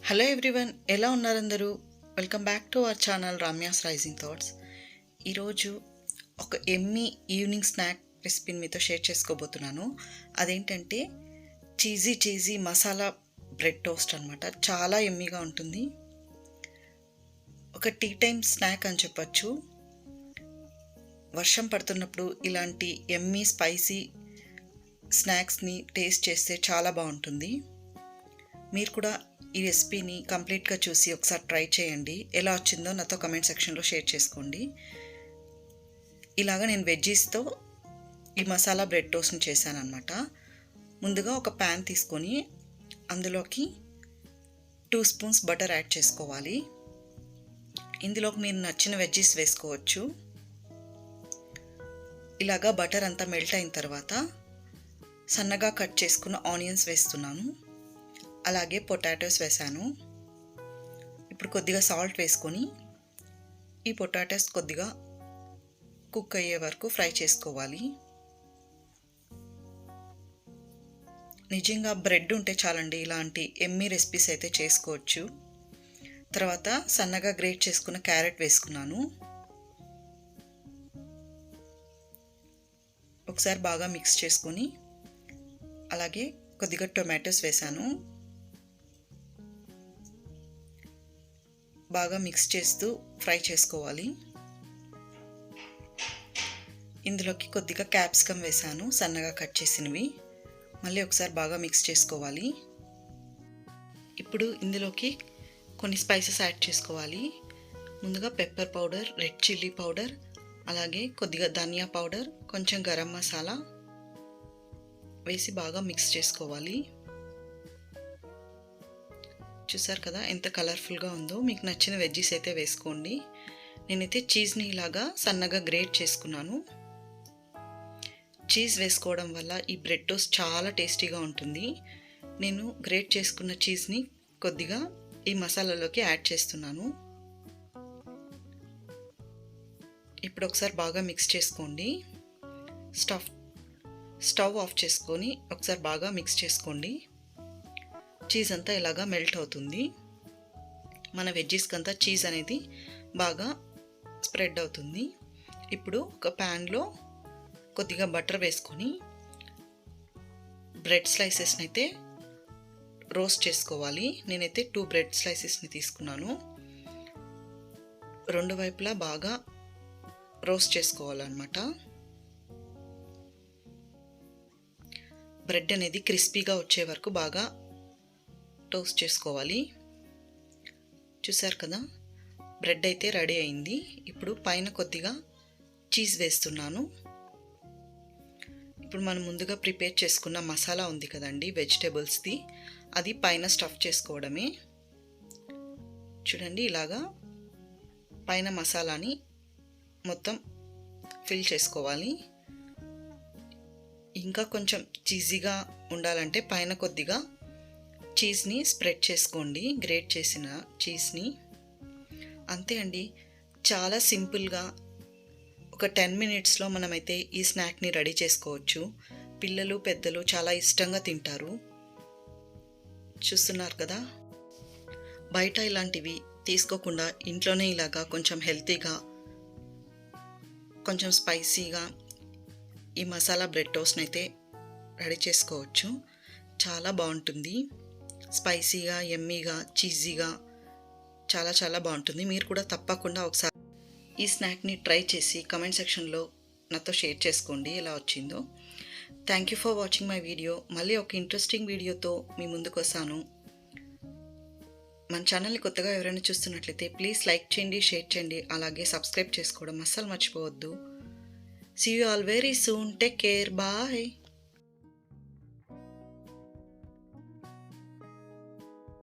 Hello everyone, ఎలా ఉన్నారు అందరూ? Welcome back to our channel Ramya's rising thoughts. ఈరోజు ఒక ఎమ్మీ ఈవినింగ్ స్నాక్ రెసిపీని మీతో షేర్ చేసుకోబోతున్నాను. అదేంటంటే చీజీ మసాలా బ్రెడ్ టోస్ట్ అనమాట. చాలా ఎమ్మీగా ఉంటుంది. ఒక టీ టైమ్ స్నాక్ అని చెప్పచ్చు. వర్షం పడుతున్నప్పుడు ఇలాంటి ఎమ్మీ స్పైసీ స్నాక్స్ని టేస్ట్ చేస్తే చాలా బాగుంటుంది. మీరు కూడా ఈ రెసిపీని కంప్లీట్గా చూసి ఒకసారి ట్రై చేయండి. ఎలా వచ్చిందో నాతో కమెంట్ సెక్షన్లో షేర్ చేసుకోండి. ఇలాగ నేను వెజ్జీస్తో ఈ మసాలా బ్రెడ్ టోస్ట్ని చేశాను అనమాట. ముందుగా ఒక ప్యాన్ తీసుకొని అందులోకి 2 స్పూన్స్ బటర్ యాడ్ చేసుకోవాలి. ఇందులోకి మీరు నచ్చిన వెజ్జీస్ వేసుకోవచ్చు. ఇలాగా బటర్ అంతా మెల్ట్ అయిన తర్వాత సన్నగా కట్ చేసుకున్న ఆనియన్స్ వేస్తున్నాను. అలాగే పొటాటోస్ వేసాను. ఇప్పుడు కొద్దిగా సాల్ట్ వేసుకొని ఈ పొటాటోస్ కొద్దిగా కుక్ అయ్యే వరకు ఫ్రై చేసుకోవాలి. నిజంగా బ్రెడ్ ఉంటే చాలండి, ఇలాంటి ఎమ్మీ రెసిపీస్ అయితే చేసుకోవచ్చు. తర్వాత సన్నగా గ్రేట్ చేసుకున్న క్యారెట్ వేసుకున్నాను. ఒకసారి బాగా మిక్స్ చేసుకొని అలాగే కొద్దిగా టొమాటోస్ వేసాను. బాగా మిక్స్ చేస్తూ ఫ్రై చేసుకోవాలి. ఇందులోకి కొద్దిగా క్యాప్సికమ్ వేసాను, సన్నగా కట్ చేసినవి. మళ్ళీ ఒకసారి బాగా మిక్స్ చేసుకోవాలి. ఇప్పుడు ఇందులోకి కొన్ని స్పైసెస్ యాడ్ చేసుకోవాలి. ముందుగా pepper powder, red chilli powder, అలాగే కొద్దిగా ధనియా పౌడర్, కొంచెం గరం మసాలా వేసి బాగా మిక్స్ చేసుకోవాలి. చూసారు కదా ఎంత కలర్ఫుల్గా ఉందో. మీకు నచ్చిన వెజ్జీస్ అయితే వేసుకోండి. నేనైతే చీజ్ని ఇలాగా సన్నగా గ్రేట్ చేసుకున్నాను. చీజ్ వేసుకోవడం వల్ల ఈ బ్రెడ్ టోస్ట్ చాలా టేస్టీగా ఉంటుంది. నేను గ్రేట్ చేసుకున్న చీజ్ని కొద్దిగా ఈ మసాలాలోకి యాడ్ చేస్తున్నాను. ఇప్పుడు ఒకసారి బాగా మిక్స్ చేసుకోండి. స్టవ్ ఆఫ్ చేసుకొని ఒకసారి బాగా మిక్స్ చేసుకోండి. చీజ్ అంతా ఇలాగా మెల్ట్ అవుతుంది. మన వెజ్జీస్కి అంతా చీజ్ అనేది బాగా స్ప్రెడ్ అవుతుంది. ఇప్పుడు ఒక ప్యాన్లో కొద్దిగా బటర్ వేసుకొని బ్రెడ్ స్లైసెస్ని అయితే రోస్ట్ చేసుకోవాలి. నేనైతే 2 బ్రెడ్ స్లైసెస్ని తీసుకున్నాను. రెండు వైపులా బాగా రోస్ట్ చేసుకోవాలన్నమాట. బ్రెడ్ అనేది క్రిస్పీగా వచ్చే వరకు బాగా టోస్ట్ చేసుకోవాలి. చూసారు కదా, బ్రెడ్ అయితే రెడీ అయింది. ఇప్పుడు పైన కొద్దిగా చీజ్ వేస్తున్నాను. ఇప్పుడు మనం ముందుగా ప్రిపేర్ చేసుకున్న మసాలా ఉంది కదండి వెజిటేబుల్స్ది, అది పైన స్టఫ్ చేసుకోవడమే. చూడండి, ఇలాగా పైన మసాలాని మొత్తం ఫిల్ చేసుకోవాలి. ఇంకా కొంచెం చీజీగా ఉండాలంటే పైన కొద్దిగా చీజ్ని స్ప్రెడ్ చేసుకోండి, గ్రేట్ చేసిన చీజ్ని. అంతే అండి, చాలా సింపుల్గా ఒక 10 మినిట్స్లో మనమైతే ఈ స్నాక్ని రెడీ చేసుకోవచ్చు. పిల్లలు పెద్దలు చాలా ఇష్టంగా తింటారు. చూస్తున్నారు కదా, బయట ఇలాంటివి తీసుకోకుండా ఇంట్లోనే ఇలాగా కొంచెం హెల్తీగా, కొంచెం స్పైసీగా ఈ మసాలా బ్రెడ్ టోస్ట్ని అయితే రెడీ చేసుకోవచ్చు. చాలా బాగుంటుంది. స్పైసీగా, యమ్మీగా, చీజీగా చాలా బాగుంటుంది. మీరు కూడా తప్పకుండా ఒకసారి ఈ స్నాక్ని ట్రై చేసి కమెంట్ సెక్షన్లో నాతో షేర్ చేసుకోండి ఎలా వచ్చిందో. Thank you for watching my video. మళ్ళీ ఒక ఇంట్రెస్టింగ్ వీడియోతో మీ ముందుకు వస్తాను. మన ఛానల్ని కొత్తగా ఎవరైనా చూస్తున్నట్లయితే ప్లీజ్ లైక్ చేయండి, షేర్ చేయండి, అలాగే సబ్స్క్రైబ్ చేసుకోవడం అస్సలు మర్చిపోవద్దు. See you all very soon. Take care. Bye.